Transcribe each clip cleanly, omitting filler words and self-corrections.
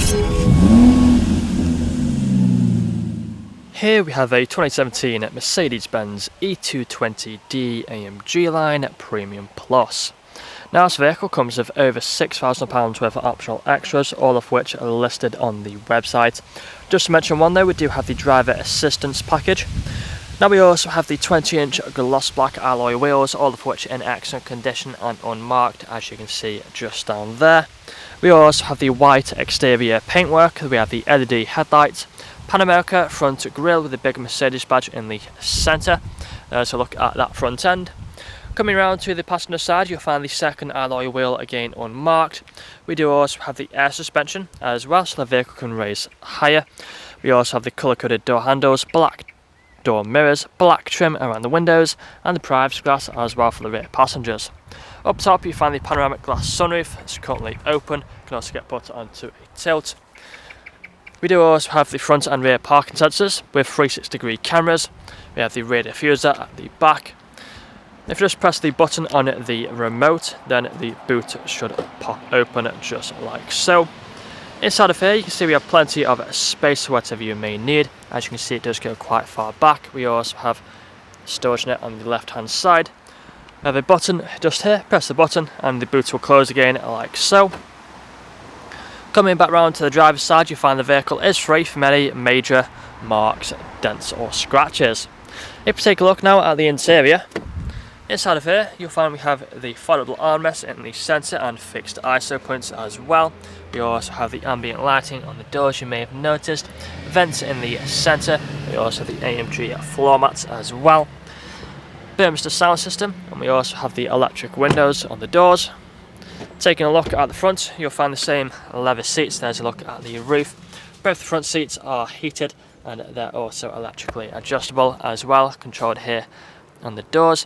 Here we have a 2017 Mercedes-Benz E220d AMG line Premium Plus. Now this vehicle comes with over £6,000 worth of optional extras, all of which are listed on the website. Just to mention one though, we do have the driver assistance package. Now we also have the 20-inch gloss black alloy wheels, all of which are in excellent condition and unmarked, as you can see just down there. We also have the white exterior paintwork, we have the LED headlights, Pan America front grille with the big Mercedes badge in the centre. So look at that front end. Coming around to the passenger side, you'll find the second alloy wheel again unmarked. We do also have the air suspension as well, so the vehicle can raise higher. We also have the colour-coded door handles, black door mirrors, black trim around the windows, and the privacy glass as well for the rear passengers. Up top you find the panoramic glass sunroof. It's currently open, can also get put onto a tilt. We do also have the front and rear parking sensors with 360-degree cameras. We have the rear diffuser at the back. If you just press the button on the remote, then the boot should pop open just like so. Inside of here you can see we have plenty of space for whatever you may need. As you can see, it does go quite far back. We also have storage net on the left hand side. We have a button just here, press the button and the boot will close again like so. Coming back round to the driver's side, you find the vehicle is free from any major marks, dents or scratches. If you take a look now at the interior, inside of here you'll find we have the foldable armrest in the centre and fixed ISO points as well. We also have the ambient lighting on the doors, you may have noticed, vents in the centre. We also have the AMG floor mats as well. Burmester sound system, and we also have the electric windows on the doors. Taking a look at the front, you'll find the same leather seats. There's a look at the roof. Both the front seats are heated and they're also electrically adjustable as well, controlled here on the doors.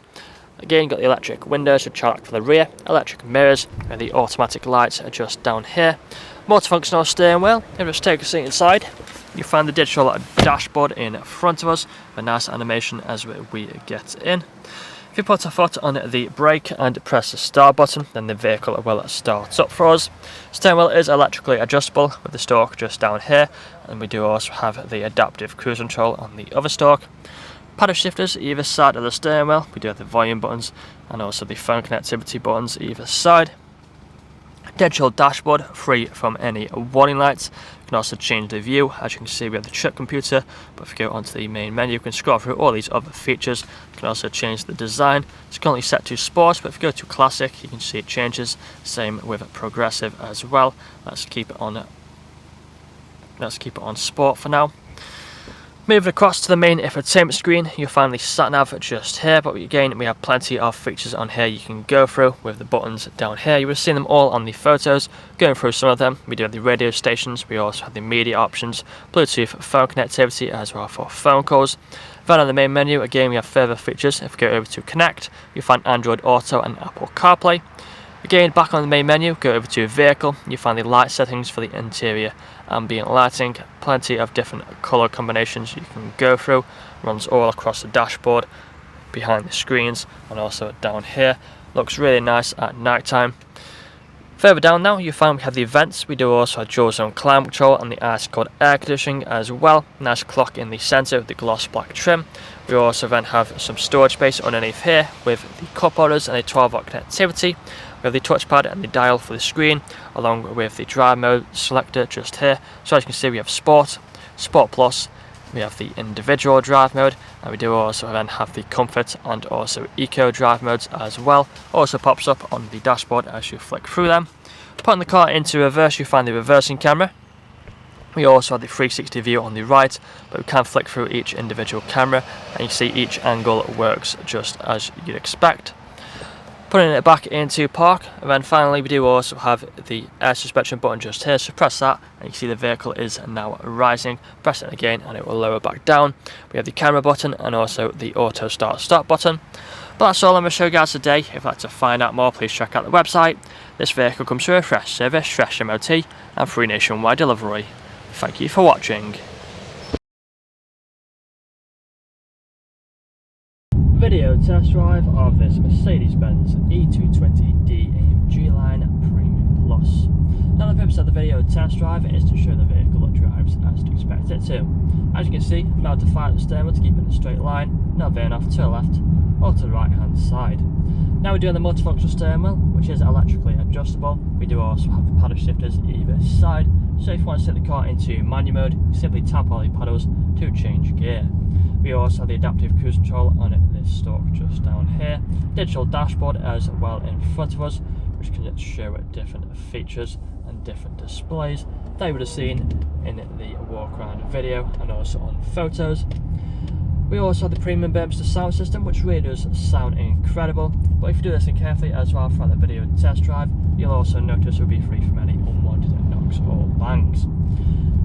Again, you've got the electric windows which are for the rear, electric mirrors, and the automatic lights are just down here. Multifunctional steering wheel. If you just take a seat inside, you find the digital dashboard in front of us, a nice animation as we get in. If you put a foot on the brake and press the start button, then the vehicle will start up for us. Steering wheel is electrically adjustable with the stalk just down here, and we do also have the adaptive cruise control on the other stalk. Paddle shifters either side of the steering wheel. We do have the volume buttons and also the phone connectivity buttons either side. Digital dashboard, free from any warning lights. You can also change the view. As you can see, we have the trip computer, but if you go onto the main menu, you can scroll through all these other features. You can also change the design. It's currently set to sport, but if you go to classic, you can see it changes. Same with progressive as well. Let's keep it on sport for now. Moving across to the main infotainment screen, you'll find the sat-nav just here, but again we have plenty of features on here you can go through with the buttons down here. You will see them all on the photos. Going through some of them, we do have the radio stations, we also have the media options, Bluetooth phone connectivity as well for phone calls. Then on the main menu, again we have further features. If you go over to Connect, you find Android Auto and Apple CarPlay. Again, back on the main menu, go over to Vehicle, you find the light settings for the interior ambient lighting, plenty of different colour combinations you can go through, runs all across the dashboard, behind the screens and also down here. Looks really nice at night time. Further down now you find we have the vents. We do also have dual zone climate control and the ice cold air conditioning as well. Nice clock in the centre with the gloss black trim. We also then have some storage space underneath here with the cup holders and a 12-volt connectivity. We have the touchpad and the dial for the screen, along with the drive mode selector just here. So as you can see, we have Sport, Sport Plus, we have the individual drive mode, and we do also then have the Comfort and also Eco drive modes as well. Also pops up on the dashboard as you flick through them. Putting the car into reverse, you find the reversing camera. We also have the 360 view on the right, but we can flick through each individual camera, and you see each angle works just as you'd expect. Putting it back into park, and then finally we do also have the air suspension button just here, so press that and you see the vehicle is now rising. Press it again and it will lower back down. We have the camera button and also the auto start button. But that's all I'm going to show you guys today. If you'd like to find out more, please check out the website. This vehicle comes through a fresh service, fresh MOT and free nationwide delivery. Thank you for watching. Video test drive of this Mercedes-Benz E220d AMG line Premium Plus. Plus. Now the purpose of the video test drive is to show the vehicle drives as to expect it to. As you can see, I'm about to fire the steering wheel to keep it in a straight line, now veering off to the left or to the right hand side. Now we're doing the multifunctional steering wheel, which is electrically adjustable. We do also have the paddle shifters either side, so if you want to set the car into manual mode, you simply tap all the paddles to change gear. We also have the adaptive cruise control on this stalk just down here, digital dashboard as well in front of us, which can show different features and different displays that you would have seen in the walk around video and also on photos. We also have the premium MERCEDES sound system, which really does sound incredible, but if you do listen carefully as well throughout the video test drive, you'll also notice we'll be free from any unwanted knocks or bangs.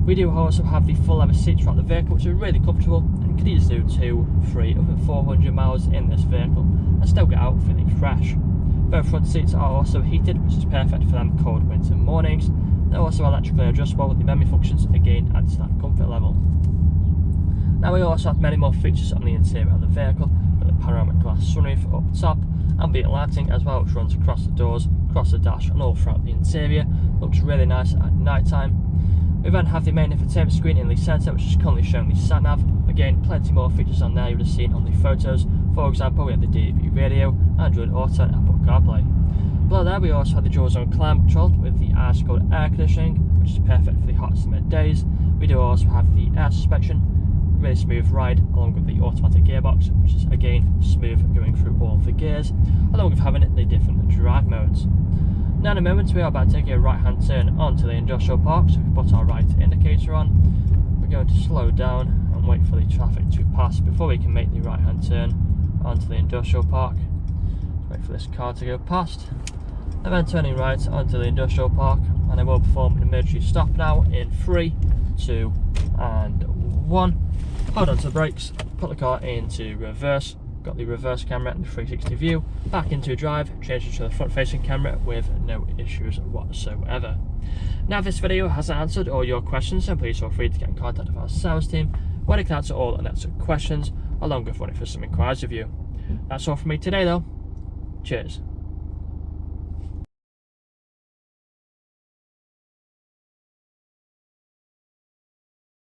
We do also have the full leather seats throughout the vehicle, which are really comfortable, and you can easily do 2, 3, up to 400 miles in this vehicle and still get out feeling fresh. Both front seats are also heated, which is perfect for them cold winter mornings. They're also electrically adjustable with the memory functions, again adds to that comfort level. Now we also have many more features on the interior of the vehicle, with a panoramic glass sunroof up top, ambient lighting as well, which runs across the doors, across the dash and all throughout the interior. Looks really nice at night time. We then have the main infotainment screen in the centre, which is currently showing the sat nav. Again, plenty more features on there you would have seen on the photos. For example, we have the DAB radio, Android Auto and Apple CarPlay. Below there we also have the dual zone climate control with the ice-cold air conditioning, which is perfect for the hot summer days. We do also have the air suspension, really smooth ride, along with the automatic gearbox, which is again smooth going through all of the gears, along with having the different drive modes. Now in a moment we are about to take a right hand turn onto the industrial park, so we put our right indicator on. We're going to slow down and wait for the traffic to pass before we can make the right hand turn onto the industrial park. Wait for this car to go past, and then turning right onto the industrial park, and I will perform an emergency stop now in 3, 2 and 1. Hold on to the brakes, put the car into reverse, got the reverse camera and the 360 view, back into drive, changed it to the front facing camera with no issues whatsoever. Now if this video hasn't answered all your questions, then please feel free to get in contact with our sales team, where they can answer all unanswered questions, along with running for some inquiries with you. That's all from me today though. Cheers.